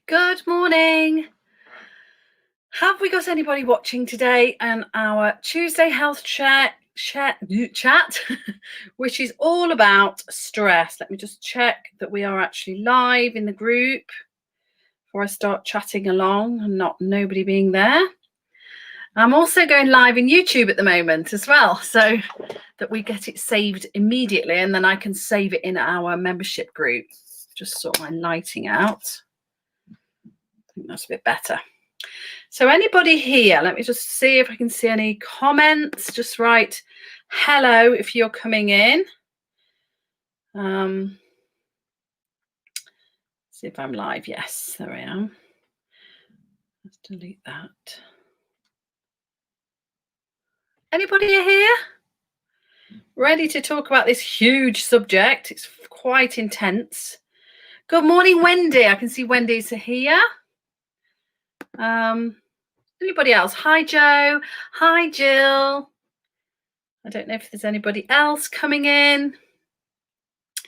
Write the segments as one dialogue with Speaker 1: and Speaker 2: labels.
Speaker 1: Good morning. Have we got anybody watching today on our Tuesday health chat, which is all about stress? Let me just check that we are actually live in the group before I start chatting along and nobody being there. I'm also going live in YouTube at the moment as well, so that we get it saved immediately, and then I can save it in our membership group. Just sort my lighting out. I think that's a bit better. So anybody here, let me just see if I can see any comments. Just write hello if you're coming in. See if I'm live. Yes, there I am. Let's delete that. Anybody here? Ready to talk about this huge subject? It's quite intense. Good morning, Wendy. I can see Wendy's here. Anybody else? Hi, Joe. Hi, Jill. I don't know if there's anybody else coming in.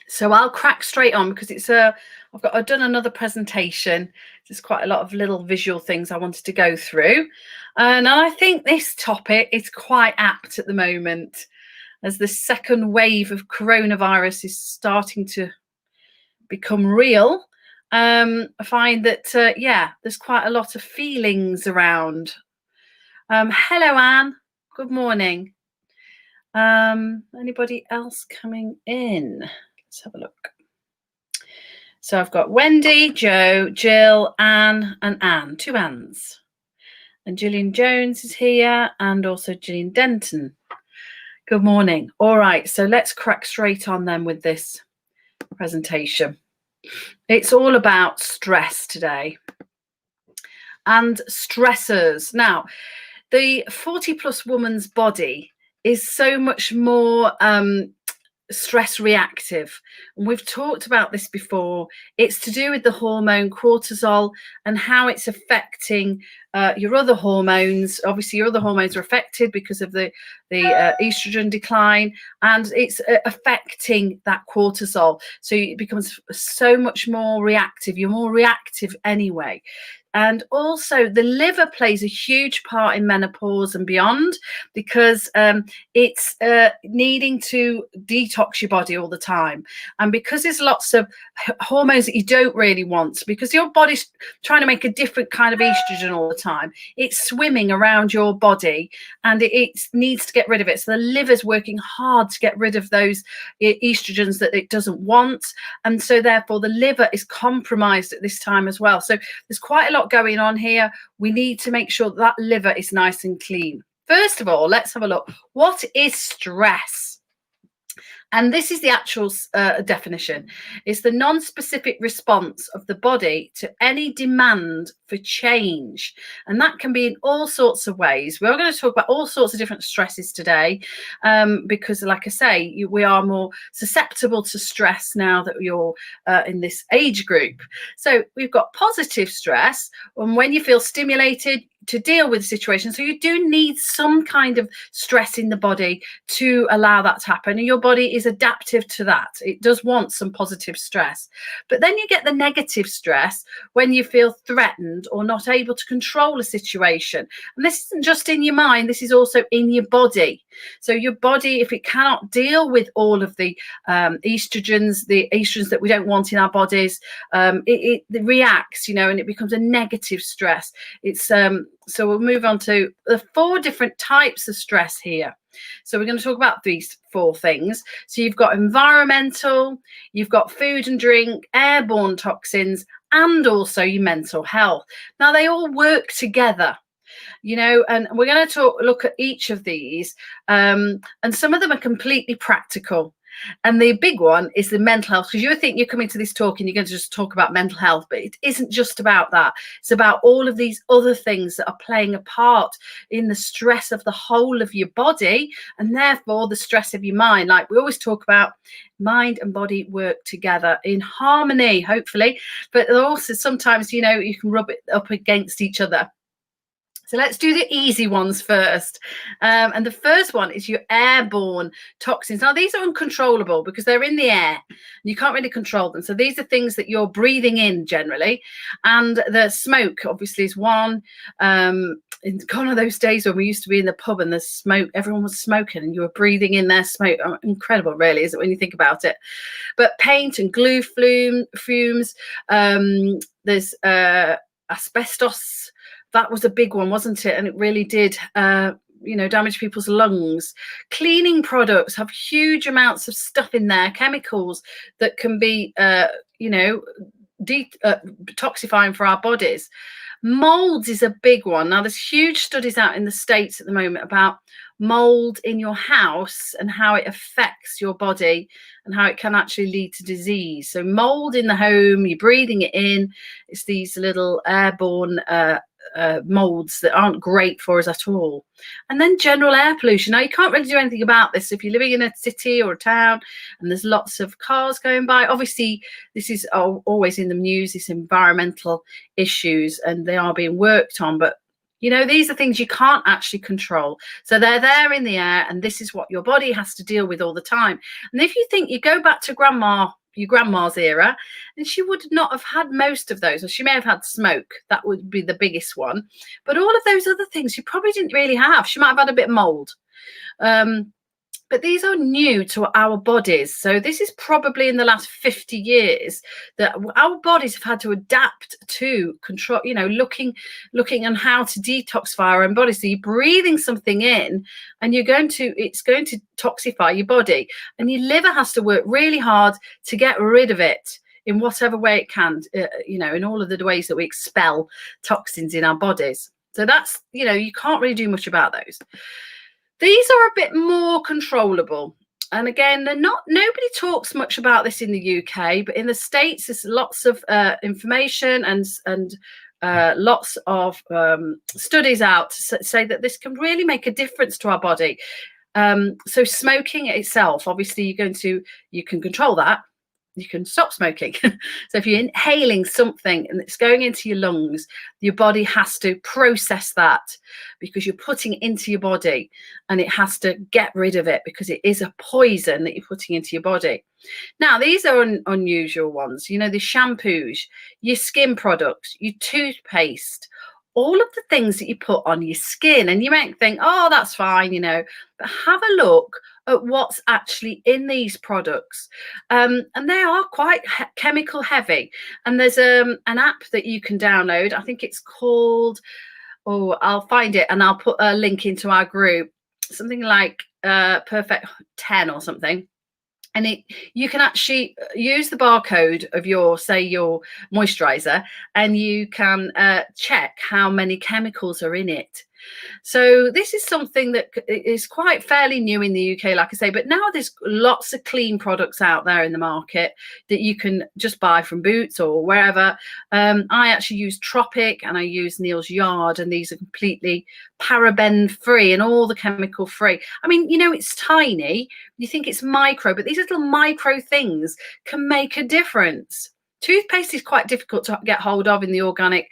Speaker 1: So I'll crack straight on because I've done another presentation. There's quite a lot of little visual things I wanted to go through. And I think this topic is quite apt at the moment as the second wave of coronavirus is starting to become real. I find that, there's quite a lot of feelings around. Hello, Anne. Good morning. Anybody else coming in? Let's have a look. So I've got Wendy, Joe, Jill, Anne, and Anne. Two Annes. And Gillian Jones is here, and also Gillian Denton. Good morning. All right, so let's crack straight on then with this presentation. It's all about stress today and stressors. Now, the 40-plus woman's body is so much more stress reactive, and we've talked about this before. It's to do with the hormone cortisol and how it's affecting your other hormones. Obviously your other hormones are affected because of the estrogen decline, and it's affecting that cortisol, so it becomes so much more reactive. You're more reactive anyway. And also the liver plays a huge part in menopause and beyond, because it's needing to detox your body all the time. And because there's lots of hormones that you don't really want, because your body's trying to make a different kind of estrogen all the time, it's swimming around your body and it needs to get rid of it. So the liver's working hard to get rid of those estrogens that it doesn't want. And so therefore the liver is compromised at this time as well. So there's quite a lot going on here. We need to make sure that liver is nice and clean. First of all, let's have a look. What is stress? And this is the actual definition. It's the non-specific response of the body to any demand for change. And that can be in all sorts of ways. We're going to talk about all sorts of different stresses today, because, like I say, we are more susceptible to stress now that you're in this age group. So we've got positive stress, and when you feel stimulated to deal with the situation. So you do need some kind of stress in the body to allow that to happen. And your body is adaptive to that. It does want some positive stress. But then you get the negative stress when you feel threatened or not able to control a situation. And this isn't just in your mind, this is also in your body. So your body, if it cannot deal with all of the estrogens that we don't want in our bodies, it reacts, and it becomes a negative stress. It's so we'll move on to the 4 different types of stress here. So we're going to talk about these 4 things. So you've got environmental, you've got food and drink, airborne toxins, and also your mental health. Now they all work together, and we're going to look at each of these, and some of them are completely practical. And the big one is the mental health, because you think you're coming to this talk and you're going to just talk about mental health, but it isn't just about that. It's about all of these other things that are playing a part in the stress of the whole of your body, and therefore the stress of your mind. Like we always talk about, mind and body work together in harmony, hopefully, but also sometimes, you can rub it up against each other. So let's do the easy ones first. And the first one is your airborne toxins. Now, these are uncontrollable because they're in the air. You can't really control them. So these are things that you're breathing in generally. And the smoke, obviously, is one. In gone are those days when we used to be in the pub and the smoke, everyone was smoking and you were breathing in their smoke. Incredible, really, is it, when you think about it? But paint and glue fumes. There's asbestos. That was a big one, wasn't it? And it really did, damage people's lungs. Cleaning products have huge amounts of stuff in there, chemicals that can be, detoxifying for our bodies. Molds is a big one. Now, there's huge studies out in the States at the moment about mold in your house and how it affects your body and how it can actually lead to disease. So mold in the home, you're breathing it in. It's these little airborne molds that aren't great for us at all. And then general air pollution. Now, you can't really do anything about this if you're living in a city or a town and there's lots of cars going by. Obviously, this is always in the news, these environmental issues, and they are being worked on. But these are things you can't actually control. So they're there in the air, and this is what your body has to deal with all the time. And if you think, you go back to your grandma's era, and she would not have had most of those, or she may have had smoke. That would be the biggest one. But all of those other things she probably didn't really have. She might have had a bit of mold. But these are new to our bodies. So this is probably in the last 50 years that our bodies have had to adapt to control, looking on how to detoxify our own bodies. So you're breathing something in and it's going to toxify your body. And your liver has to work really hard to get rid of it in whatever way it can, in all of the ways that we expel toxins in our bodies. So that's, you can't really do much about those. These are a bit more controllable. And again, nobody talks much about this in the UK, but in the States, there's lots of information and lots of studies out to say that this can really make a difference to our body. So smoking itself, obviously, you can control that. You can stop smoking. So if you're inhaling something and it's going into your lungs, your body has to process that because you're putting it into your body, and it has to get rid of it because it is a poison that you're putting into your body. Now, these are unusual ones. The shampoos, your skin products, your toothpaste, all of the things that you put on your skin. And you might think, oh, that's fine, but have a look at what's actually in these products. And they are quite chemical heavy. And there's an app that you can download. I think it's called, I'll find it and I'll put a link into our group, something like Perfect 10 or something. And you can actually use the barcode of your moisturizer, and you can check how many chemicals are in it. So this is something that is quite fairly new in the UK, like I say, but now there's lots of clean products out there in the market that you can just buy from Boots or wherever. I actually use Tropic and I use Neil's Yard, and these are completely paraben free and all the chemical free. I mean, it's tiny. You think it's micro, but these little micro things can make a difference. Toothpaste is quite difficult to get hold of in the organic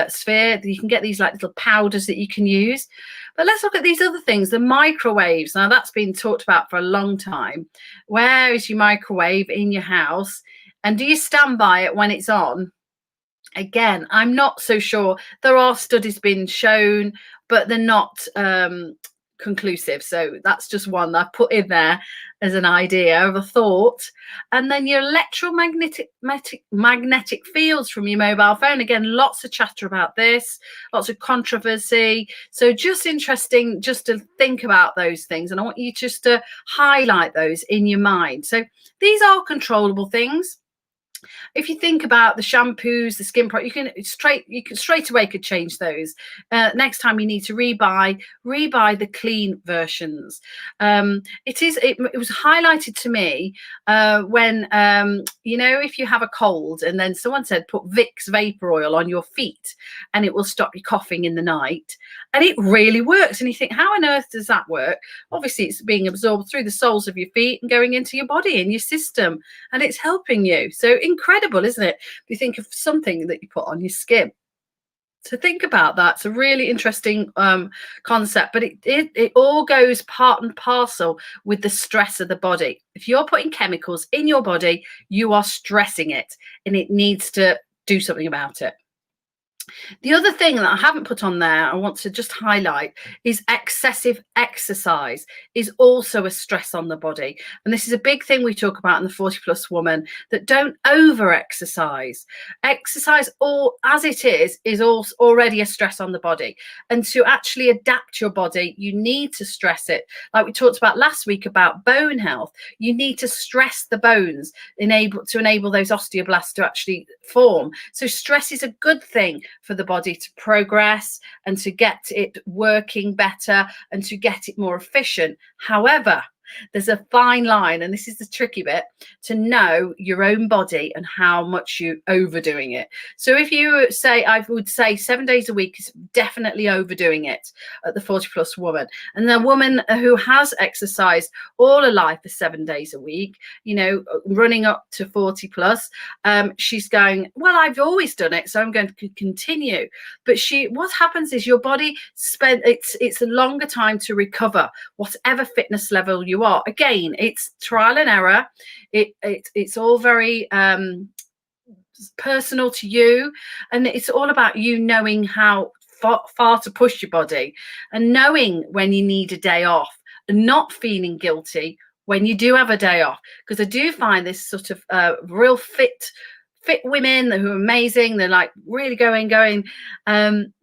Speaker 1: sphere. You can get these like little powders that you can use. But let's look at these other things, the microwaves. Now, that's been talked about for a long time. Where is your microwave in your house? And do you stand by it when it's on? Again, I'm not so sure. There are studies being shown, but they're not conclusive. So that's just one that I put in there as an idea of a thought. And then your electromagnetic fields from your mobile phone. Again, lots of chatter about this, lots of controversy. So just interesting just to think about those things. And I want you just to highlight those in your mind. So these are controllable things. If you think about the shampoos, the skin product, you can straight away could change those. Next time you need to rebuy the clean versions. It was highlighted to me when if you have a cold and then someone said put Vicks vapor oil on your feet and it will stop you coughing in the night, and it really works. And you think, how on earth does that work? Obviously, it's being absorbed through the soles of your feet and going into your body and your system, and it's helping you. So incredible, isn't it? If you think of something that you put on your skin. So think about that. It's a really interesting concept, but it all goes part and parcel with the stress of the body. If you're putting chemicals in your body, you are stressing it, and it needs to do something about it. The other thing that I haven't put on there, I want to just highlight, is excessive exercise is also a stress on the body. And this is a big thing we talk about in the 40 plus woman, that don't over exercise. Exercise, all as it is also already a stress on the body. And to actually adapt your body, you need to stress it. Like we talked about last week about bone health, you need to stress the bones to enable those osteoblasts to actually form. So stress is a good thing for the body to progress and to get it working better and to get it more efficient. However, there's a fine line, and this is the tricky bit, to know your own body and how much you're overdoing it. So if you say, I would say 7 days a week is definitely overdoing it at the 40 plus woman. And the woman who has exercised all her life for 7 days a week, you know, running up to 40 plus, she's going, well, I've always done it, so I'm going to continue. But what happens is your body it's a longer time to recover whatever fitness level you are. Again, it's trial and error. It's all very personal to you, and it's all about you knowing how far to push your body, and knowing when you need a day off, and not feeling guilty when you do have a day off. Because I do find this sort of real fit women who are amazing, they're like really going,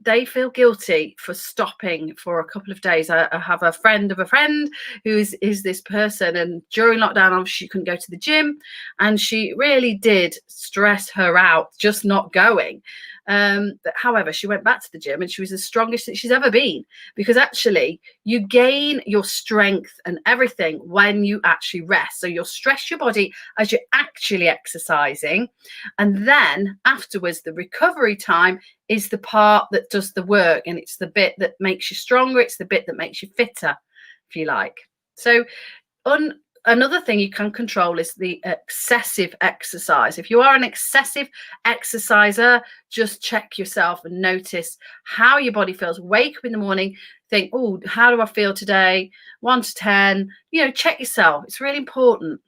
Speaker 1: they feel guilty for stopping for a couple of days. I have a friend of a friend who is this person, and during lockdown obviously she couldn't go to the gym, and she really did stress her out just not going. But however, she went back to the gym and she was the strongest that she's ever been, because actually you gain your strength and everything when you actually rest. So you'll stress your body as you're actually exercising, and then afterwards the recovery time is the part that does the work, and it's the bit that makes you stronger, it's the bit that makes you fitter, if you like. So another thing you can control is the excessive exercise. If you are an excessive exerciser, just check yourself and notice how your body feels. Wake up in the morning, think, oh, how do I feel today? 1 to 10, you know, check yourself. It's really important.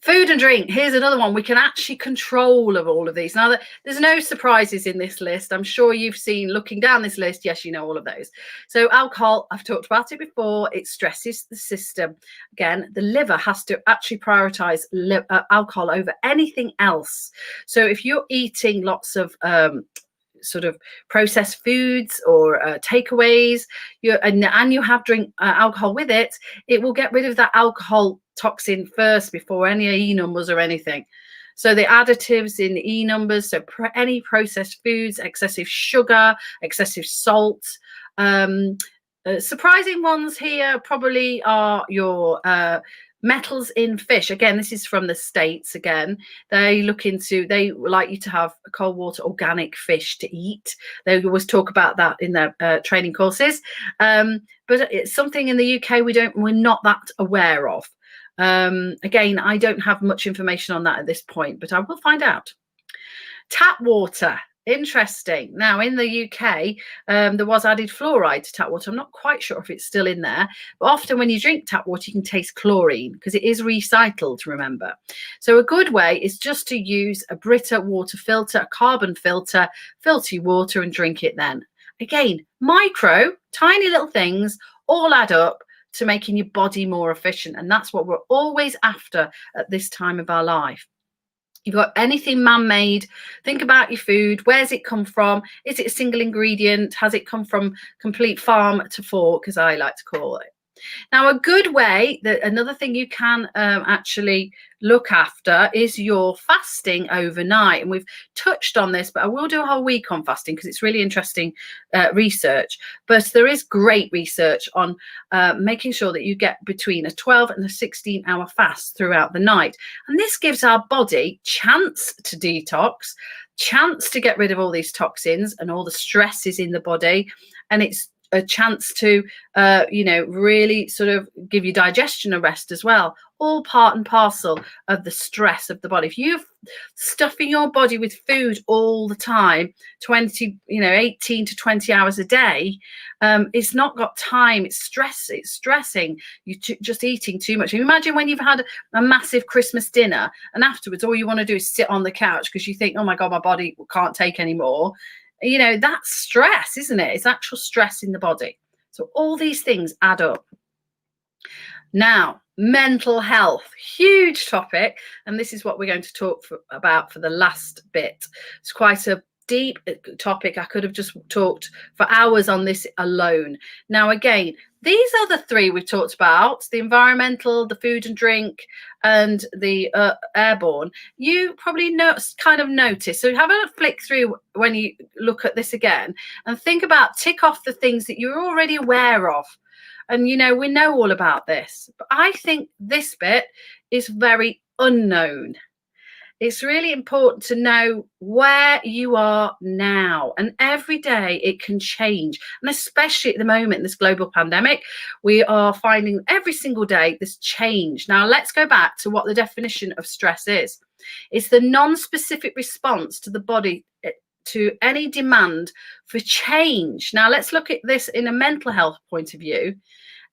Speaker 1: Food and drink, here's another one. We can actually control of all of these. Now, there's no surprises in this list. I'm sure you've seen, looking down this list, yes, you know all of those. So alcohol, I've talked about it before. It stresses the system. Again, the liver has to actually prioritize alcohol over anything else. So if you're eating lots of sort of processed foods or takeaways, and you have drink alcohol with it, it will get rid of that alcohol toxin first before any E numbers or anything. So the additives in the E numbers, so any processed foods, excessive sugar, excessive salt. Surprising ones here probably are your metals in fish. Again, this is from the States. Again, they like you to have cold water organic fish to eat. They always talk about that in their training courses, but it's something in the UK we're not that aware of. Again, I don't have much information on that at this point, but I will find out. Tap water. Interesting. Now, in the UK, there was added fluoride to tap water. I'm not quite sure if it's still in there, but often when you drink tap water, you can taste chlorine because it is recycled, remember. So a good way is just to use a Brita water filter, a carbon filter, filter your water and drink it then. Again, tiny little things all add up to making your body more efficient. And that's what we're always after at this time of our life. You've got anything man-made, think about your food. Where's it come from? Is it a single ingredient? Has it come from complete farm to fork, as I like to call it? Now, a good way, another thing you can actually look after is your fasting overnight. And we've touched on this, but I will do a whole week on fasting because it's really interesting research. But there is great research on making sure that you get between a 12 and a 16-hour fast throughout the night. And this gives our body chance to detox, chance to get rid of all these toxins and all the stresses in the body. And it's a chance to, really sort of give your digestion a rest as well. All part and parcel of the stress of the body. If you're stuffing your body with food all the time, 18 to 20 hours a day, it's not got time. It's stressing. You're just eating too much. Imagine when you've had a massive Christmas dinner and afterwards all you want to do is sit on the couch because you think, oh my God, my body can't take anymore. That's stress, isn't it? It's actual stress in the body. So all these things add up. Now, mental health, huge topic. And this is what we're going to talk about for the last bit. It's quite a deep topic. I could have just talked for hours on this alone. Now, again, these are the three we've talked about: the environmental, the food and drink, and the airborne. You probably kind of notice. So have a flick through when you look at this again and think about, tick off the things that you're already aware of. And, we know all about this. But I think this bit is very unknown. It's really important to know where you are now. And every day it can change. And especially at the moment in this global pandemic, we are finding every single day this change. Now, let's go back to what the definition of stress is. It's the non-specific response to the body to any demand for change. Now, let's look at this in a mental health point of view.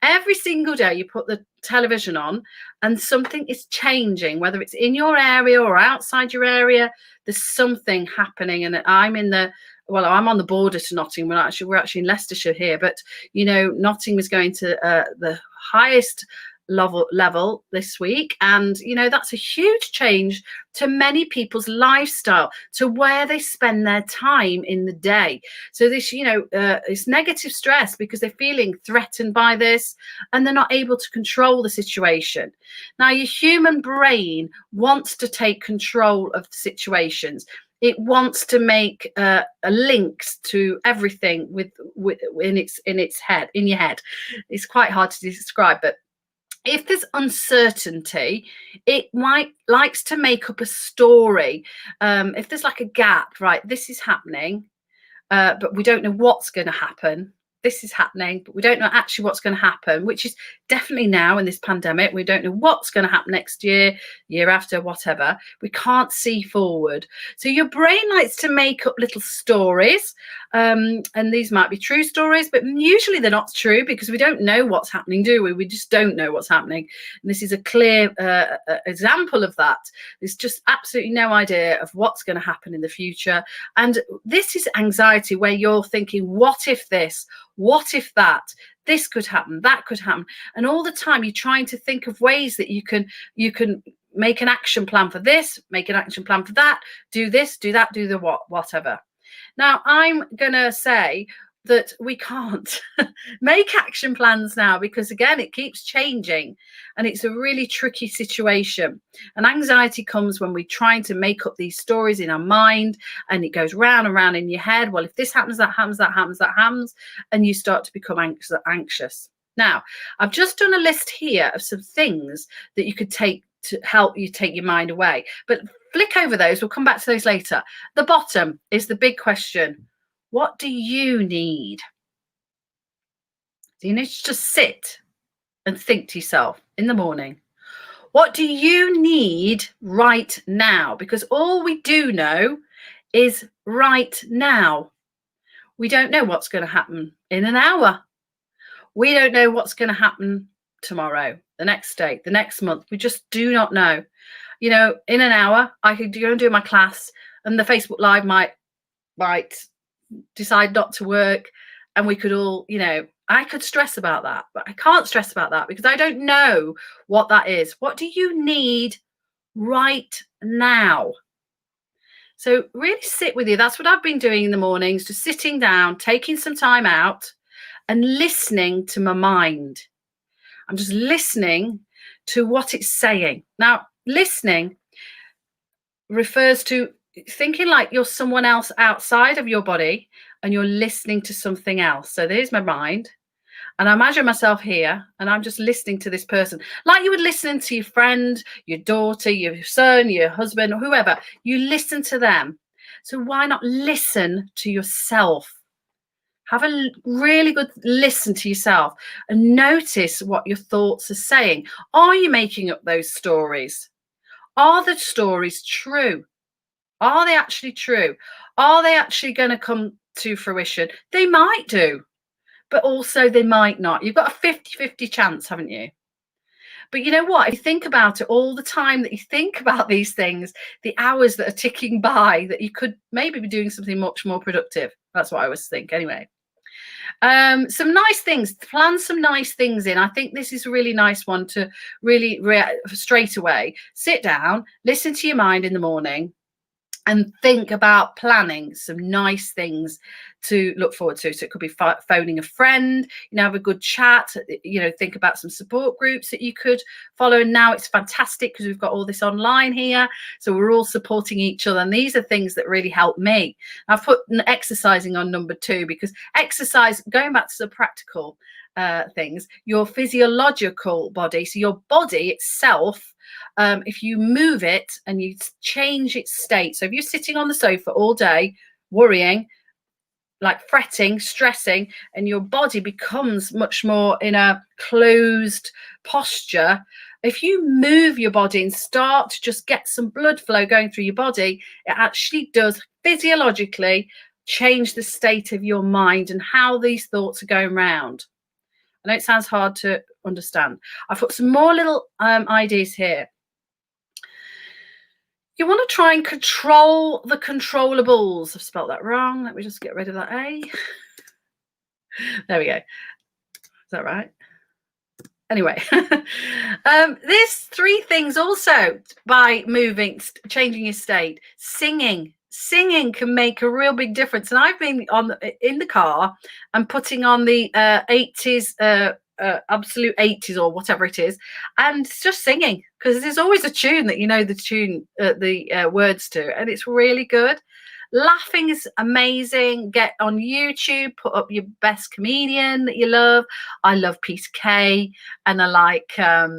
Speaker 1: Every single day you put the television on and something is changing, whether it's in your area or outside your area. There's something happening. And I'm on the border to Nottingham. We're actually in Leicestershire here, but Nottingham is going to the highest level this week, and that's a huge change to many people's lifestyle, to where they spend their time in the day. So this it's negative stress because they're feeling threatened by this and they're not able to control the situation. Now, your human brain wants to take control of the situations. It wants to make links to everything in its head, in your head. It's quite hard to describe, but if there's uncertainty, it likes to make up a story. If there's like a gap, right, this is happening, but we don't know what's going to happen. This is happening, but we don't know actually what's going to happen, which is definitely now in this pandemic. We don't know what's going to happen next year, year after, whatever. We can't see forward. So your brain likes to make up little stories, and these might be true stories, but usually they're not true because we don't know what's happening, do we? We just don't know what's happening. And this is a clear example of that. There's just absolutely no idea of what's going to happen in the future. And this is anxiety, where you're thinking, what if this? What if that? This could happen, that could happen. And all the time you're trying to think of ways that you can make an action plan for this, make an action plan for that, do this, do that, do the whatever. Now, I'm going to say that we can't make action plans now because, again, it keeps changing and it's a really tricky situation. And anxiety comes when we're trying to make up these stories in our mind, and it goes round and round in your head. Well, if this happens, that happens, that happens, that happens, and you start to become anxious. Now, I've just done a list here of some things that you could take to help you take your mind away. But flick over those. We'll come back to those later. The bottom is the big question. What do you need? So you need to just sit and think to yourself in the morning, what do you need right now? Because all we do know is right now. We don't know what's going to happen in an hour. We don't know what's going to happen tomorrow, the next day, the next month. We just do not know. In an hour, I could go and do my class and the Facebook Live might decide not to work, and we could all, I could stress about that, but I can't stress about that because I don't know what that is. What do you need right now? So really sit with you. That's what I've been doing in the mornings, just sitting down, taking some time out and listening to my mind. I'm just listening to what it's saying. Now, listening refers to thinking like you're someone else outside of your body and you're listening to something else. So there's my mind, and I imagine myself here and I'm just listening to this person like you would listen to your friend, your daughter, your son, your husband, or whoever. You listen to them. So why not listen to yourself? Have a really good listen to yourself and notice what your thoughts are saying. Are you making up those stories? Are the stories true? Are they actually true? Are they actually going to come to fruition? They might do, but also they might not. You've got a 50-50 chance, haven't you? But you know what? If you think about it, all the time that you think about these things, the hours that are ticking by, that you could maybe be doing something much more productive. That's what I always think anyway. Some nice things, plan some nice things in. I think this is a really nice one to really straight away sit down, listen to your mind in the morning, and think about planning some nice things to look forward to. So it could be phoning a friend, have a good chat, think about some support groups that you could follow. And now it's fantastic because we've got all this online here. So we're all supporting each other. And these are things that really help me. I've put exercising on number 2 because exercise, going back to the practical things, your physiological body, so your body itself, if you move it and you change its state. So if you're sitting on the sofa all day worrying, like fretting, stressing, and your body becomes much more in a closed posture, if you move your body and start to just get some blood flow going through your body, it actually does physiologically change the state of your mind and how these thoughts are going round. I know it sounds hard to understand. I've put some more little ideas here. You want to try and control the controllables. I've spelled that wrong. Let me just get rid of that A. There we go. Is that right? Anyway, there's 3 things also by moving, changing your state. Singing can make a real big difference. And I've been in the car and putting on the 80s, absolute 80s or whatever it is, and just singing, because there's always a tune that the tune, the words to, and it's really good. Laughing is amazing. Get on YouTube, put up your best comedian that you love. I love Peter Kay and I like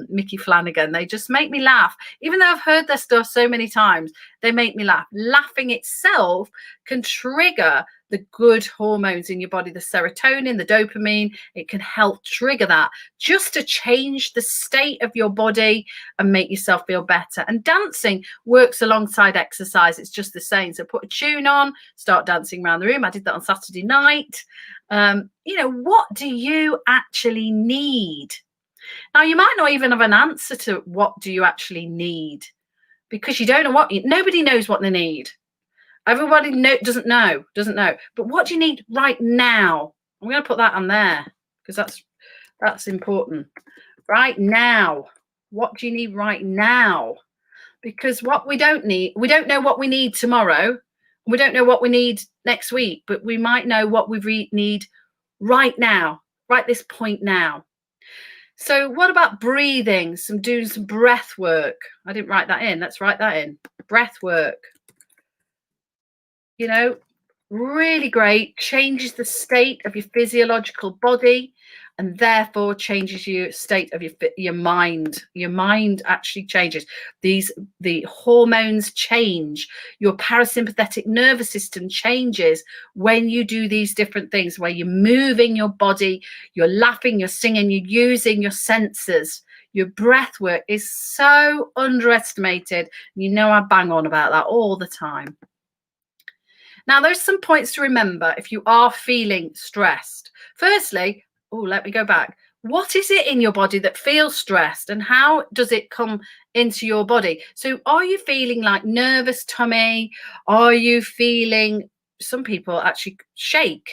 Speaker 1: Mickey Flanagan. They just make me laugh. Even though I've heard their stuff so many times, they make me laugh. Laughing itself can trigger the good hormones in your body, the serotonin, the dopamine. It can help trigger that just to change the state of your body and make yourself feel better. And dancing works alongside exercise. It's just the same. So put a tune on, start dancing around the room. I did that on Saturday night. What do you actually need? Now, you might not even have an answer to what do you actually need, because you don't know nobody knows what they need. Everybody doesn't know. But what do you need right now? I'm going to put that on there because that's important. Right now. What do you need right now? Because what we don't know what we need tomorrow. We don't know what we need next week, but we might know what we need right now, right this point now. So what about breathing? Doing some breath work. I didn't write that in. Let's write that in. Breath work. Really great, changes the state of your physiological body and therefore changes your state of your mind. Your mind actually changes. The hormones change. Your parasympathetic nervous system changes when you do these different things, where you're moving your body, you're laughing, you're singing, you're using your senses. Your breath work is so underestimated. I bang on about that all the time. Now, there's some points to remember if you are feeling stressed. Firstly, let me go back. What is it in your body that feels stressed and how does it come into your body? So are you feeling like nervous tummy? Are you feeling, some people actually shake.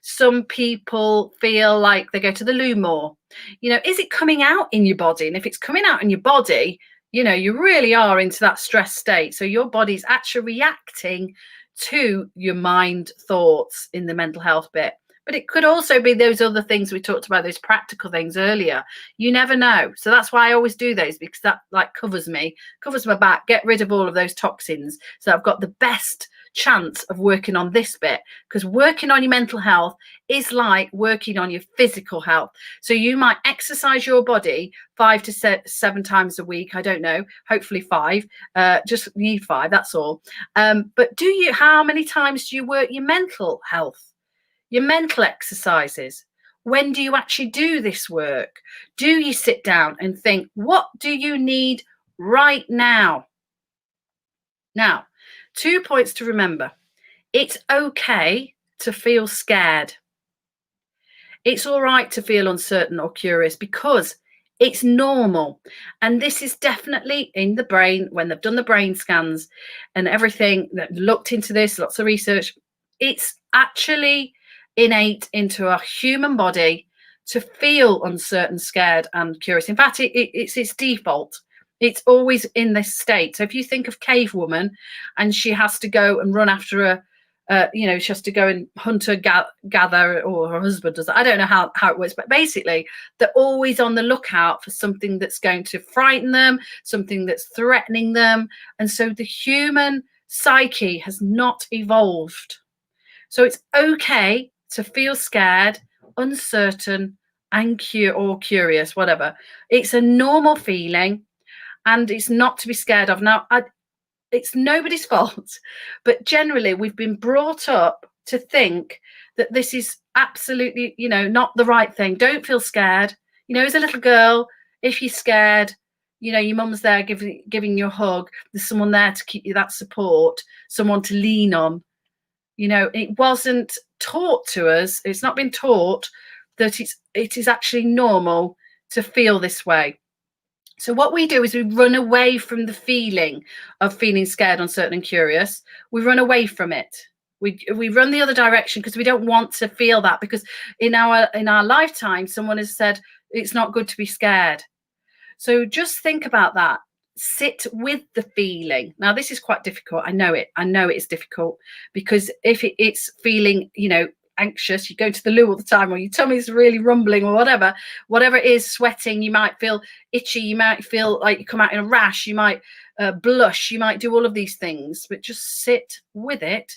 Speaker 1: Some people feel like they go to the loo more. Is it coming out in your body? And if it's coming out in your body, you really are into that stress state. So your body's actually reacting to your mind thoughts in the mental health bit. But it could also be those other things we talked about, those practical things earlier. You never know. So that's why I always do those, because that covers my back, get rid of all of those toxins. So I've got the best chance of working on this bit, because working on your mental health is like working on your physical health. So you might exercise your body 5 to 7 times a week. I don't know, hopefully 5, just need 5, that's all. But how many times do you work your mental health? your mental exercises. When do you actually do this work? Do you sit down and think, what do you need right now? Now, 2 points to remember. It's okay to feel scared. It's all right to feel uncertain or curious because it's normal. And this is definitely in the brain when they've done the brain scans and everything that looked into this, lots of research. It's actually innate into our human body to feel uncertain, scared, and curious. In fact, it's its default. It's always in this state. So if you think of Cave Woman and she has to go and run after a she has to go and hunt or gather, or her husband does that. I don't know how it works, but basically they're always on the lookout for something that's going to frighten them, something that's threatening them. And so the human psyche has not evolved. So it's okay to feel scared, uncertain, and curious, whatever. It's a normal feeling and it's not to be scared of. Now, it's nobody's fault, but generally we've been brought up to think that this is absolutely, not the right thing. Don't feel scared. As a little girl, if you're scared, your mum's there giving you a hug. There's someone there to keep you that support, someone to lean on. It wasn't taught to us. It's not been taught that it is actually normal to feel this way. So what we do is we run away from the feeling of feeling scared, uncertain, and curious. We run away from it. We run the other direction because we don't want to feel that, because in our lifetime, someone has said it's not good to be scared. So just think about that. Sit with the feeling. Now, this is quite difficult. I know it. I know it's difficult because if it's feeling, anxious, you go to the loo all the time, or your tummy's really rumbling, or whatever it is, sweating, you might feel itchy, you might feel like you come out in a rash, you might blush, you might do all of these things, but just sit with it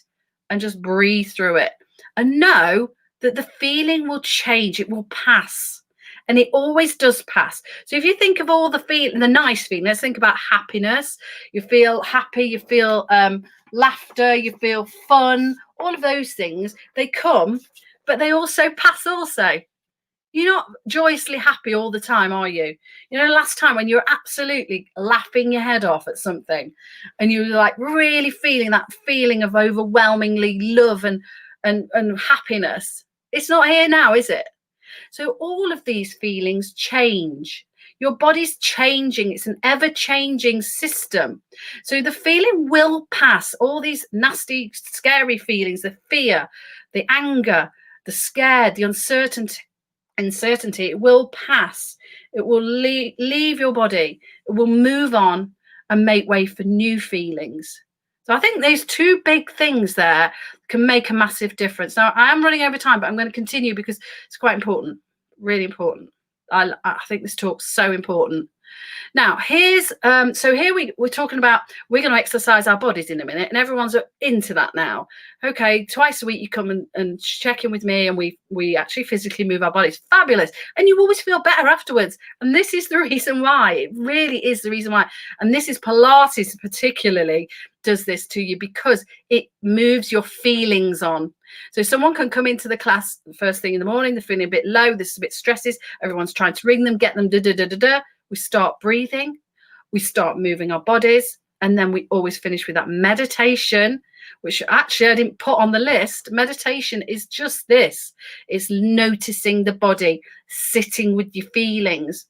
Speaker 1: and just breathe through it and know that the feeling will change. It will pass, and it always does pass. So if you think of all the nice feeling, let's think about happiness. You feel happy, you feel laughter, you feel fun, all of those things, they come, but they also pass also. You're not joyously happy all the time, are you? Last time when you were absolutely laughing your head off at something and you were like really feeling that feeling of overwhelmingly love and happiness, it's not here now, is it? So all of these feelings change. Your body's changing. It's an ever-changing system. So the feeling will pass. All these nasty, scary feelings, the fear, the anger, the scared, the uncertainty, it will pass. It will leave your body. It will move on and make way for new feelings. So I think those two big things there can make a massive difference. Now, I am running over time, but I'm going to continue because it's quite important, really important. I think this talk's so important. Now, here's we're talking about, we're going to exercise our bodies in a minute, and everyone's into that now. Okay, twice a week you come and check in with me, and we actually physically move our bodies. Fabulous. And you always feel better afterwards. And this is the reason why. It really is the reason why. And this is Pilates particularly does this to you, because it moves your feelings on. So someone can come into the class first thing in the morning, they're feeling a bit low, this is a bit stresses, everyone's trying to ring them, get them, we start breathing, we start moving our bodies, and then we always finish with that meditation, which actually I didn't put on the list. Meditation is just this. It's noticing the body, sitting with your feelings.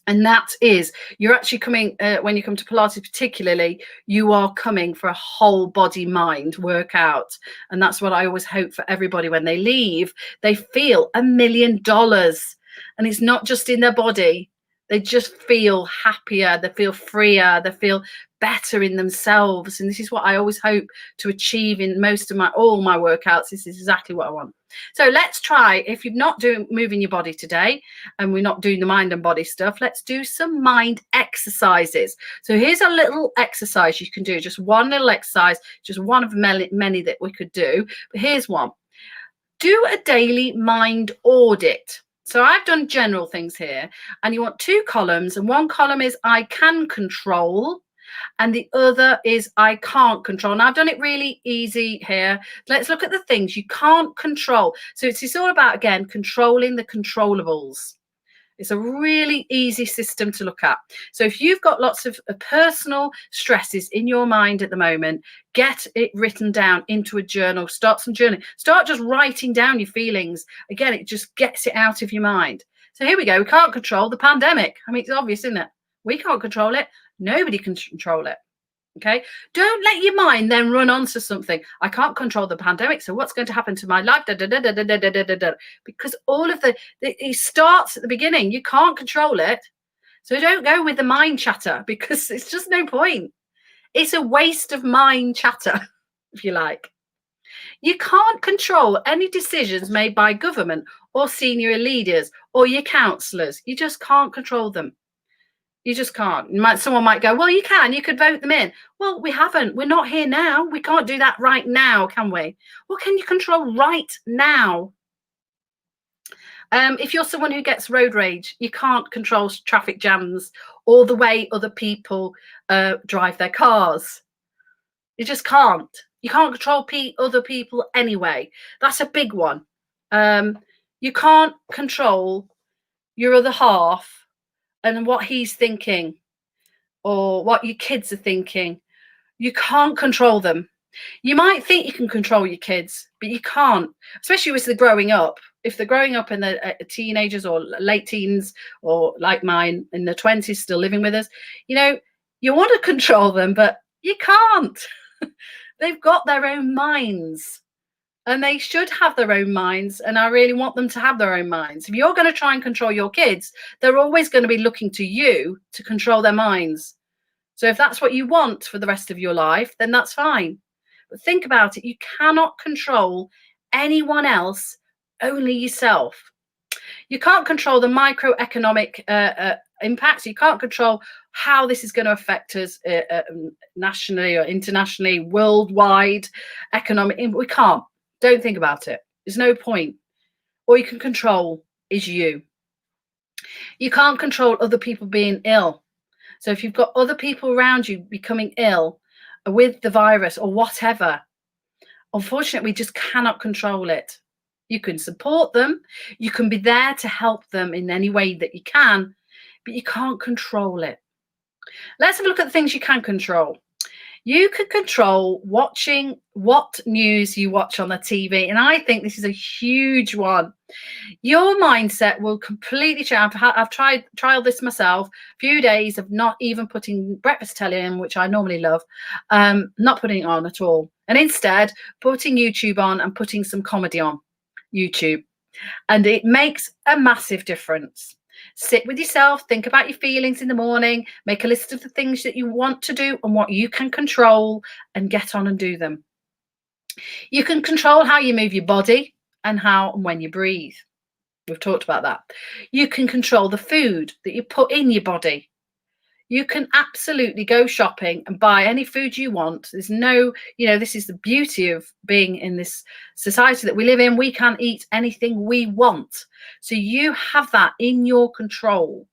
Speaker 1: And that is, you're actually coming, when you come to Pilates particularly, you are coming for a whole body mind workout. And that's what I always hope for everybody when they leave. They feel $1 million. And it's not just in their body. They just feel happier, they feel freer, they feel better in themselves. And this is what I always hope to achieve in all my workouts. This is exactly what I want. So let's try, if you're not moving your body today, and we're not doing the mind and body stuff, let's do some mind exercises. So here's a little exercise you can do, just one little exercise, just one of many that we could do. But here's one. Do a daily mind audit. So I've done general things here, and you want 2 columns, and one column is I can control, and the other is I can't control. Now, I've done it really easy here. Let's look at the things you can't control. So it's all about, again, controlling the controllables. It's a really easy system to look at. So if you've got lots of personal stresses in your mind at the moment, get it written down into a journal. Start some journaling. Start just writing down your feelings. Again, it just gets it out of your mind. So here we go. We can't control the pandemic. I mean, it's obvious, isn't it? We can't control it. Nobody can control it. Okay, don't let your mind then run onto something. I can't control the pandemic, so what's going to happen to my life? Because all of it starts at the beginning. You can't control it, so don't go with the mind chatter, because it's just no point. It's a waste of mind chatter, if you like. You can't control any decisions made by government or senior leaders or your councillors. You just can't control them. You just can't. Someone might go, well, you can. You could vote them in. Well, we haven't. We're not here now. We can't do that right now, can we? What can you control right now? If you're someone who gets road rage, you can't control traffic jams or the way other people drive their cars. You just can't. You can't control other people anyway. That's a big one. You can't control your other half and what he's thinking or what your kids are thinking. You can't control them. You might think you can control your kids, but you can't, especially if they're growing up. If they're growing up in the teenagers or late teens, or like mine in their 20s, still living with us, you want to control them, but you can't. They've got their own minds. And they should have their own minds, and I really want them to have their own minds. If you're going to try and control your kids, they're always going to be looking to you to control their minds. So if that's what you want for the rest of your life, then that's fine. But think about it. You cannot control anyone else, only yourself. You can't control the microeconomic impacts. You can't control how this is going to affect us nationally or internationally, worldwide, economic. We can't. Don't think about it. There's no point. All you can control is you. You can't control other people being ill. So if you've got other people around you becoming ill with the virus or whatever, unfortunately, we just cannot control it. You can support them. You can be there to help them in any way that you can, but you can't control it. Let's have a look at the things you can control. You can control watching what news you watch on the TV. And I think this is a huge one. Your mindset will completely change. I've trialed this myself. A few days of not even putting breakfast telly in, which I normally love, not putting it on at all. And instead putting YouTube on and putting some comedy on YouTube. And it makes a massive difference. Sit with yourself, think about your feelings in the morning, make a list of the things that you want to do and what you can control, and get on and do them. You can control how you move your body and how and when you breathe. We've talked about that. You can control the food that you put in your body. You can absolutely go shopping and buy any food you want. There's no, this is the beauty of being in this society that we live in. We can eat anything we want. So you have that in your control.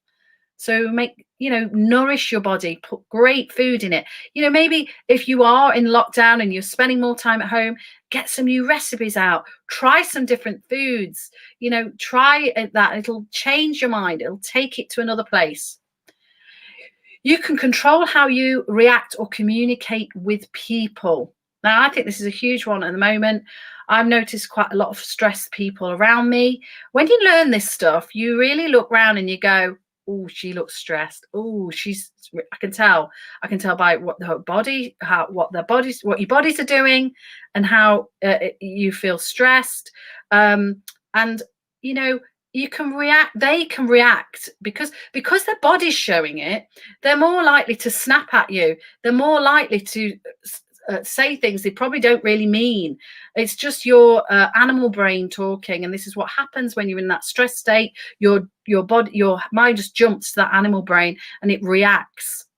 Speaker 1: So nourish your body, put great food in it. Maybe if you are in lockdown and you're spending more time at home, get some new recipes out, try some different foods, try that. It'll change your mind. It'll take it to another place. You can control how you react or communicate with people. Now, I think this is a huge one at the moment. I've noticed quite a lot of stressed people around me. When you learn this stuff, you really look around and you go, oh, she looks stressed. Oh, I can tell by what your bodies are doing and how you feel stressed. You can react, they can react because their body's showing it. They're more likely to snap at you. They're more likely to say things they probably don't really mean. It's just your animal brain talking. And this is what happens when you're in that stress state. Your mind just jumps to that animal brain and it reacts.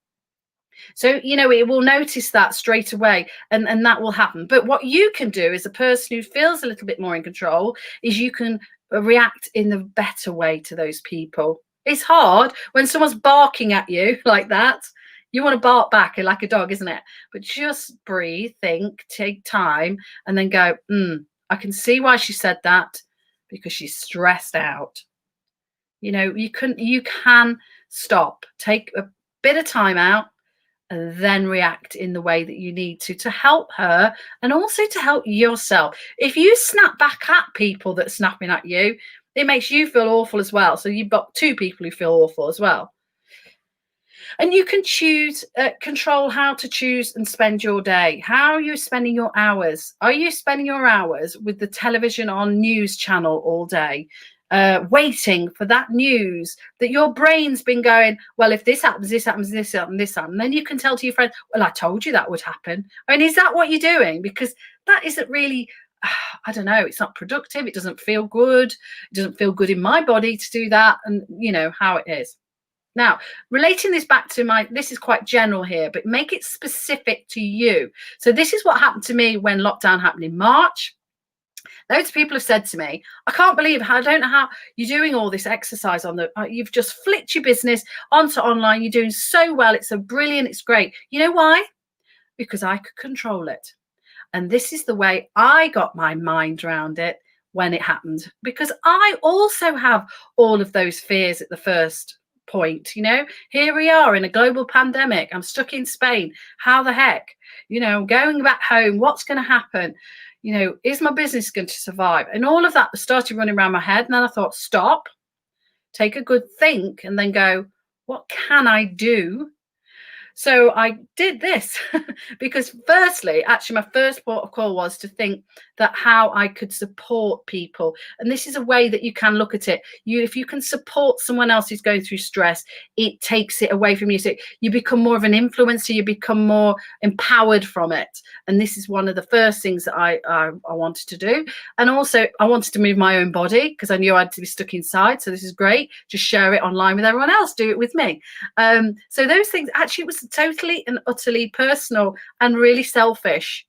Speaker 1: So, it will notice that straight away and that will happen. But what you can do as a person who feels a little bit more in control is you can react in the better way to those people. It's hard when someone's barking at you like that. You want to bark back like a dog, isn't it? But just breathe, think, take time, and then go, I can see why she said that, because she's stressed out. You know, you can stop, take a bit of time out, and then react in the way that you need to help her, and also to help yourself. If you snap back at people that are snapping at you, it makes you feel awful as well. So you've got two people who feel awful as well. And you can control how to choose and spend your day. How are you spending your hours? Are you spending your hours with the television on news channel all day, waiting for that news that your brain's been going, well, if this happens, this happens, this happens, this happens. And then you can tell to your friend, well, I told you that would happen. I mean, is that what you're doing? Because that isn't really, I don't know, it's not productive. It doesn't feel good. It doesn't feel good in my body to do that. And you know how it is. Now, relating this back to this is quite general here, but make it specific to you. So this is what happened to me when lockdown happened in March. Loads of people have said to me, I can't believe I don't know how you're doing all this exercise you've just flipped your business onto online. You're doing so well. It's so brilliant. It's great. You know why? Because I could control it. And this is the way I got my mind around it when it happened, because I also have all of those fears at the first point. You know, here we are in a global pandemic. I'm stuck in Spain. How the heck? You know, going back home, what's going to happen? You know, is my business going to survive? And all of that started running around my head. And then I thought, stop, take a good think, and then go, what can I do? So I did this because firstly, actually, my first port of call was to think that how I could support people. And this is a way that you can look at it. If you can support someone else who's going through stress, it takes it away from you. So you become more of an influencer, you become more empowered from it. And this is one of the first things that I wanted to do. And also I wanted to move my own body because I knew I'd be stuck inside. So this is great. Just share it online with everyone else. Do it with me. So those things, actually, it was totally and utterly personal and really selfish,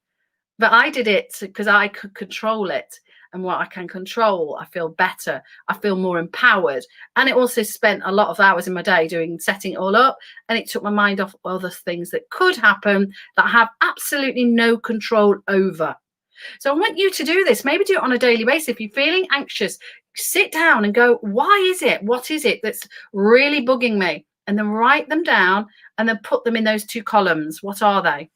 Speaker 1: but I did it because I could control it, and what I can control, I feel better, I feel more empowered. And it also spent a lot of hours in my day setting it all up, and it took my mind off other things that could happen that I have absolutely no control over. So I want you to do this. Maybe do it on a daily basis. If you're feeling anxious, sit down and go, why is it? What is it that's really bugging me? And then write them down and then put them in those two columns. What are they?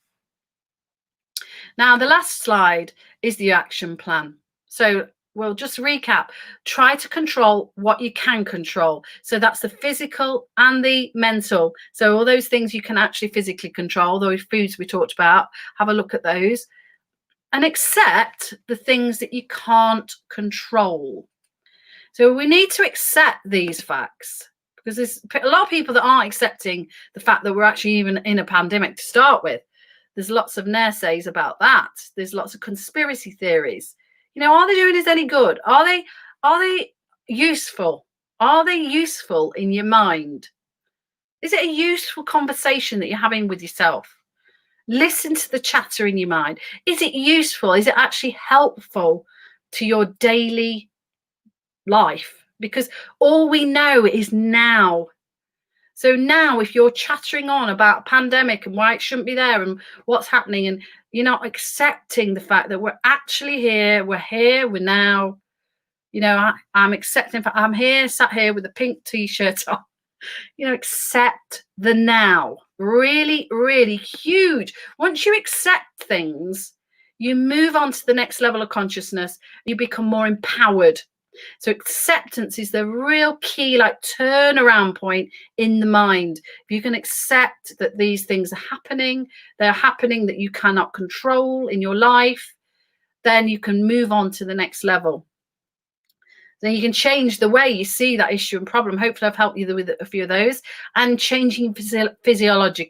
Speaker 1: Now, the last slide is the action plan. So we'll just recap. Try to control what you can control. So that's the physical and the mental. So all those things you can actually physically control, those foods we talked about, have a look at those. And accept the things that you can't control. So we need to accept these facts, because there's a lot of people that aren't accepting the fact that we're actually even in a pandemic to start with. There's lots of naysays about that. There's lots of conspiracy theories. You know, are they doing us any good? Are they useful? Are they useful in your mind? Is it a useful conversation that you're having with yourself? Listen to the chatter in your mind. Is it useful? Is it actually helpful to your daily life? Because all we know is now. So now, if you're chattering on about a pandemic and why it shouldn't be there and what's happening, and you're not accepting the fact that we're actually here, we're now, you know, I'm accepting, I'm here, sat here with a pink t-shirt on, you know, accept the now. Really, really huge. Once you accept things, you move on to the next level of consciousness, you become more empowered. So acceptance is the real key, like turnaround point in the mind. If you can accept that these things are happening, they're happening that you cannot control in your life, then you can move on to the next level. Then you can change the way you see that issue and problem. Hopefully I've helped you with a few of those. And changing physiology,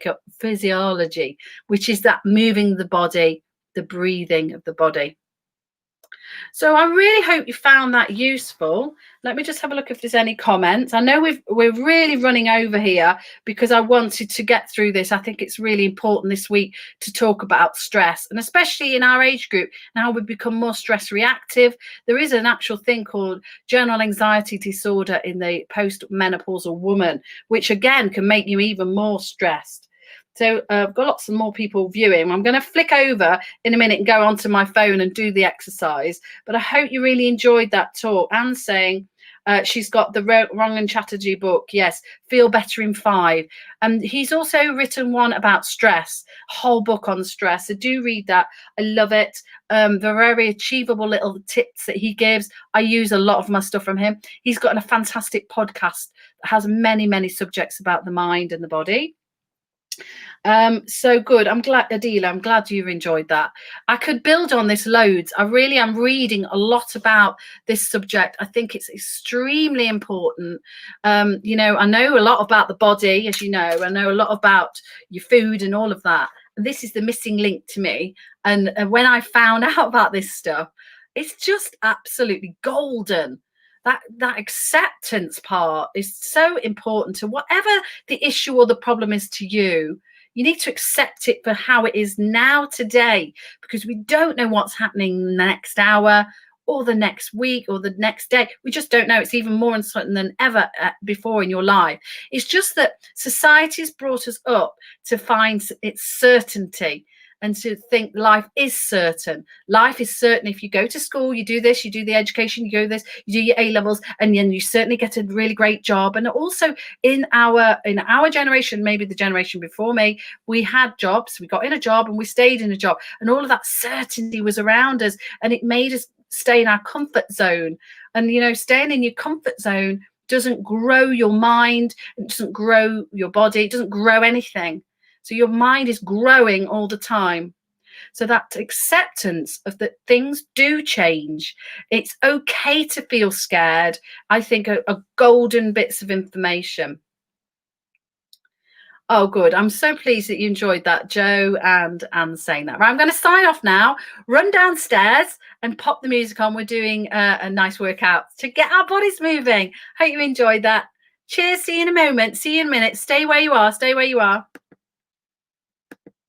Speaker 1: which is that moving the body, the breathing of the body. So I really hope you found that useful. Let me just have a look if there's any comments. I know we're really running over here because I wanted to get through this. I think it's really important this week to talk about stress, and especially in our age group, now we become more stress reactive. There is an actual thing called general anxiety disorder in the post-menopausal woman, which again can make you even more stressed. So I've got lots of more people viewing. I'm going to flick over in a minute and go onto my phone and do the exercise. But I hope you really enjoyed that talk. Anne's saying she's got the Wrong and Chatterjee book. Yes, Feel Better in 5. And he's also written one about stress, a whole book on stress. So do read that. I love it. The very achievable little tips that he gives. I use a lot of my stuff from him. He's got a fantastic podcast that has many, many subjects about the mind and the body. So good. I'm glad, Adila, I'm glad you've enjoyed that. I could build on this loads. I really am reading a lot about this subject. I think it's extremely important. You know, I know a lot about the body, as you know. I know a lot about your food and all of that. And this is the missing link to me. And when I found out about this stuff, it's just absolutely golden. That acceptance part is so important to whatever the issue or the problem is to you. You need to accept it for how it is now, today, because we don't know what's happening the next hour or the next week or the next day. We just don't know. It's even more uncertain than ever before in your life. It's just that society has brought us up to find its certainty and to think life is certain. Life is certain. If you go to school, you do this, you do the education, you go this, you do your A-levels, and then you certainly get a really great job. And also in our generation, maybe the generation before me, we had jobs, we got in a job and we stayed in a job, and all of that certainty was around us, and it made us stay in our comfort zone. And, you know, staying in your comfort zone doesn't grow your mind, it doesn't grow your body, it doesn't grow anything. So your mind is growing all the time. So that acceptance of that things do change. It's okay to feel scared. I think are golden bits of information. Oh, good. I'm so pleased that you enjoyed that, Joe and Anne saying that. Right, I'm going to sign off now, run downstairs and pop the music on. We're doing a nice workout to get our bodies moving. Hope you enjoyed that. Cheers. See you in a moment. See you in a minute. Stay where you are. Stay where you are.